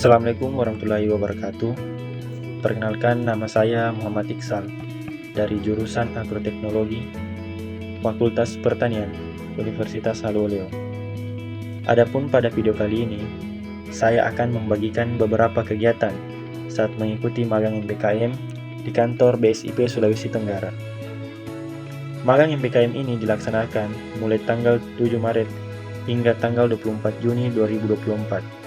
Assalamualaikum warahmatullahi wabarakatuh. Perkenalkan, nama saya Muhammad Iksal dari jurusan Agroteknologi, Fakultas Pertanian, Universitas Haloleo. Adapun pada video kali ini, saya akan membagikan beberapa kegiatan saat mengikuti magang MBKM di kantor BSIP Sulawesi Tenggara. Magang MBKM ini dilaksanakan mulai tanggal 7 Maret hingga tanggal 24 Juni 2024.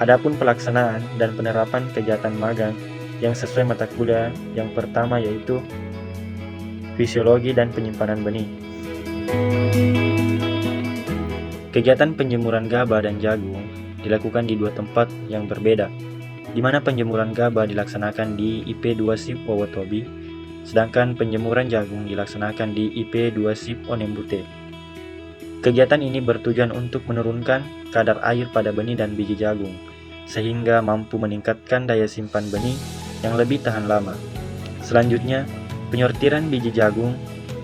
Adapun pelaksanaan dan penerapan kegiatan magang yang sesuai mata kuliah yang pertama yaitu fisiologi dan penyimpanan benih. Kegiatan penjemuran gabah dan jagung dilakukan di dua tempat yang berbeda, di mana penjemuran gabah dilaksanakan di IP2 SIP Wowotobi, sedangkan penjemuran jagung dilaksanakan di IP2 SIP Onembute. Kegiatan ini bertujuan untuk menurunkan kadar air pada benih dan biji jagung, sehingga mampu meningkatkan daya simpan benih yang lebih tahan lama. Selanjutnya, penyortiran biji jagung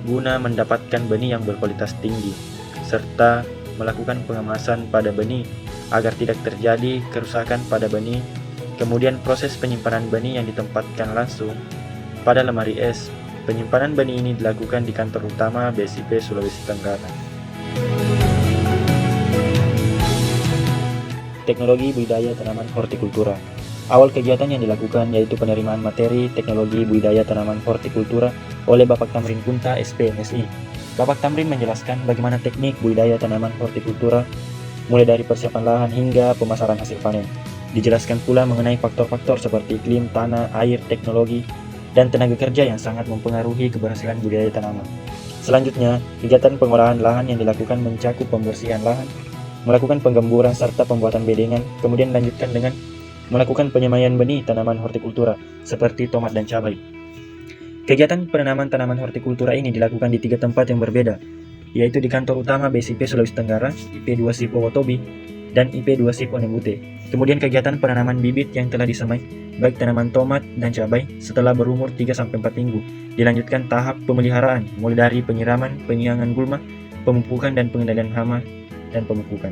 guna mendapatkan benih yang berkualitas tinggi, serta melakukan pengemasan pada benih agar tidak terjadi kerusakan pada benih. Kemudian proses penyimpanan benih yang ditempatkan langsung pada lemari es. Penyimpanan benih ini dilakukan di kantor utama BSIP Sulawesi Tenggara. Teknologi budidaya tanaman hortikultura. Awal kegiatan yang dilakukan yaitu penerimaan materi teknologi budidaya tanaman hortikultura oleh Bapak Tamrin Kunta, SP, MSI. Bapak Tamrin menjelaskan bagaimana teknik budidaya tanaman hortikultura mulai dari persiapan lahan hingga pemasaran hasil panen. Dijelaskan pula mengenai faktor-faktor seperti iklim, tanah, air, teknologi, dan tenaga kerja yang sangat mempengaruhi keberhasilan budidaya tanaman. Selanjutnya, kegiatan pengolahan lahan yang dilakukan mencakup pembersihan lahan, melakukan penggemburan serta pembuatan bedengan, kemudian dilanjutkan dengan melakukan penyemaian benih tanaman hortikultura seperti tomat dan cabai. Kegiatan penanaman tanaman hortikultura ini dilakukan di 3 tempat yang berbeda, yaitu di kantor utama BSIP Sulawesi Tenggara, IP2 SIP Wowotobi, dan IP2 SIP Onembute. Kemudian kegiatan penanaman bibit yang telah disemai, baik tanaman tomat dan cabai, setelah berumur 3-4 minggu. Dilanjutkan tahap pemeliharaan, mulai dari penyiraman, penyiangan gulma, pemupukan dan pengendalian hama, dan pemupukan.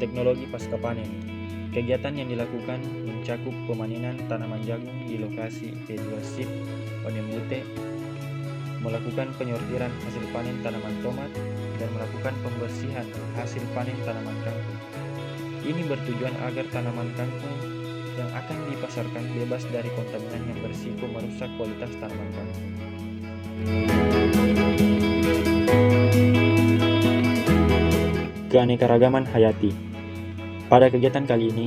Teknologi pasca panen. Kegiatan yang dilakukan mencakup pemanenan tanaman jagung di lokasi IP2 SIP Onembute, melakukan penyortiran hasil panen tanaman tomat, dan melakukan pembersihan hasil panen tanaman kangkung. Ini bertujuan agar tanaman kangkung yang akan dipasarkan bebas dari kontaminan yang berisiko merusak kualitas tanaman kangkung. Keanekaragaman hayati. Pada kegiatan kali ini,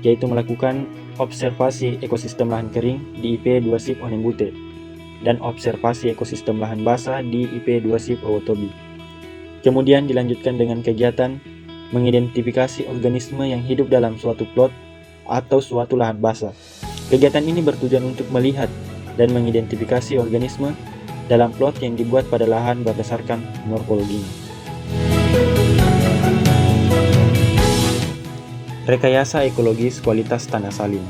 yaitu melakukan observasi ekosistem lahan kering di IP2 SIP Onembute dan observasi ekosistem lahan basah di IP2 SIP Wowotobi. Kemudian dilanjutkan dengan kegiatan mengidentifikasi organisme yang hidup dalam suatu plot atau suatu lahan basah. Kegiatan ini bertujuan untuk melihat dan mengidentifikasi organisme dalam plot yang dibuat pada lahan berdasarkan morfologinya. Rekayasa ekologis kualitas tanah salin.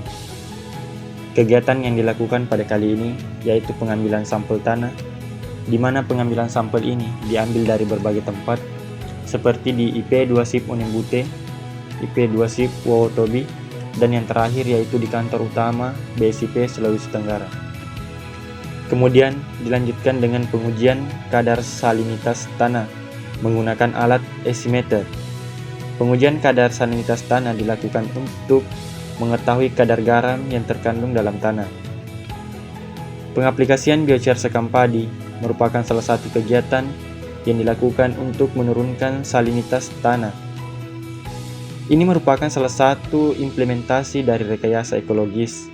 Kegiatan yang dilakukan pada kali ini yaitu pengambilan sampel tanah, di mana pengambilan sampel ini diambil dari berbagai tempat seperti di IP2 SIP Onembute, IP2 SIP Wowotobi, dan yang terakhir yaitu di kantor utama BSIP Sulawesi Tenggara. Kemudian dilanjutkan dengan pengujian kadar salinitas tanah menggunakan alat esimeter. Pengujian kadar salinitas tanah dilakukan untuk mengetahui kadar garam yang terkandung dalam tanah. Pengaplikasian biocair sekam padi merupakan salah satu kegiatan yang dilakukan untuk menurunkan salinitas tanah. Ini merupakan salah satu implementasi dari rekayasa ekologis.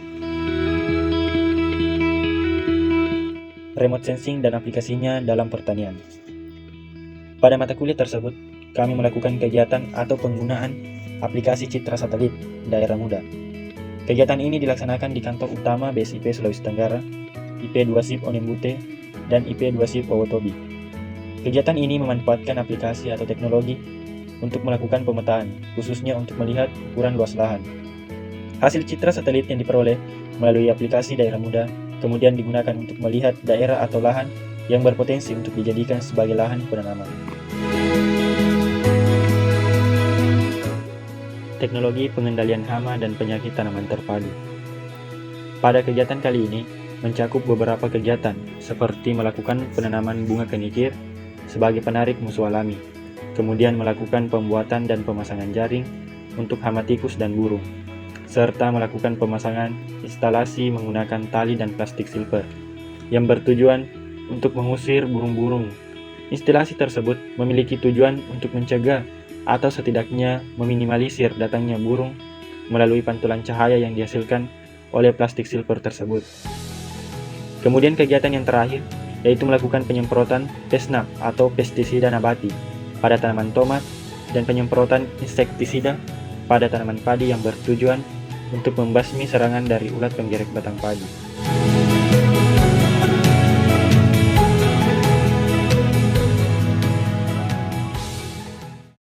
Remote sensing dan aplikasinya dalam pertanian. Pada mata kuliah tersebut, kami melakukan kegiatan atau penggunaan aplikasi citra satelit daerah muda. Kegiatan ini dilaksanakan di kantor utama BSIP Sulawesi Tenggara, IP2 SIP Onembute, dan IP2 SIP Wowotobi. Kegiatan ini memanfaatkan aplikasi atau teknologi untuk melakukan pemetaan, khususnya untuk melihat ukuran luas lahan. Hasil citra satelit yang diperoleh melalui aplikasi daerah muda kemudian digunakan untuk melihat daerah atau lahan yang berpotensi untuk dijadikan sebagai lahan penanaman. teknologi pengendalian hama dan penyakit tanaman terpadu. Pada kegiatan kali ini, mencakup beberapa kegiatan seperti melakukan penanaman bunga kenikir sebagai penarik musuh alami, kemudian melakukan pembuatan dan pemasangan jaring untuk hama tikus dan burung, serta melakukan pemasangan instalasi menggunakan tali dan plastik silver yang bertujuan untuk mengusir burung-burung. Instalasi tersebut memiliki tujuan untuk mencegah atau setidaknya meminimalisir datangnya burung melalui pantulan cahaya yang dihasilkan oleh plastik silver tersebut. Kemudian kegiatan yang terakhir yaitu melakukan penyemprotan pesnap atau pestisida nabati pada tanaman tomat dan penyemprotan insektisida pada tanaman padi yang bertujuan untuk membasmi serangan dari ulat penggerek batang padi.